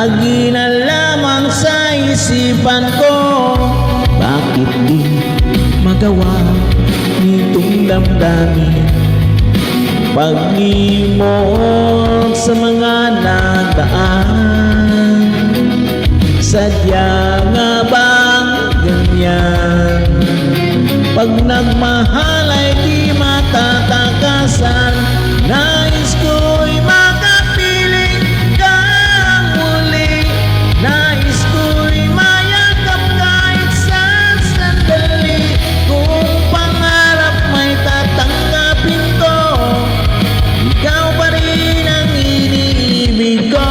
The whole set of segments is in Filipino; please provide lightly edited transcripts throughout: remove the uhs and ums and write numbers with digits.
lagi na lamang sa isipan ko. Bakit di magawa nitong damdamin pag-imot sa mga nagdaan? Sadya nga bang ganyan? Pag nagmahal ay di matatakasan. Nais ko'y makapiling kang muli. Nais ko'y mayakap kahit sa sandali. Kung pangarap may tatanggapin ko, ikaw pa rin ang iniibig ko.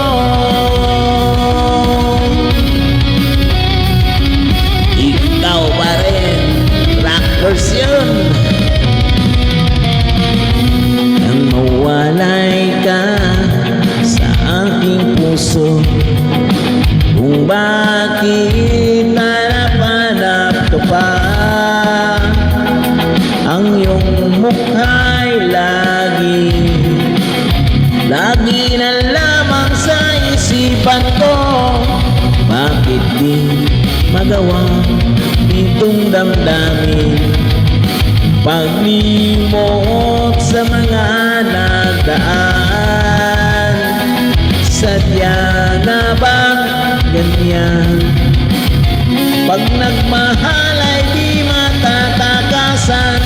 Ikaw pa rin, rock version. Nang mawalay ka sa aking puso, kung bakit hanap-hanap ka pa, ang iyong mukha'y lagi na lamang sa isipan ko. Bakit di magawa nitong damdamin pag-imot sa mga nagdaan? Sadya na bang ganyan? Pag nagmahal ay di matatakasan.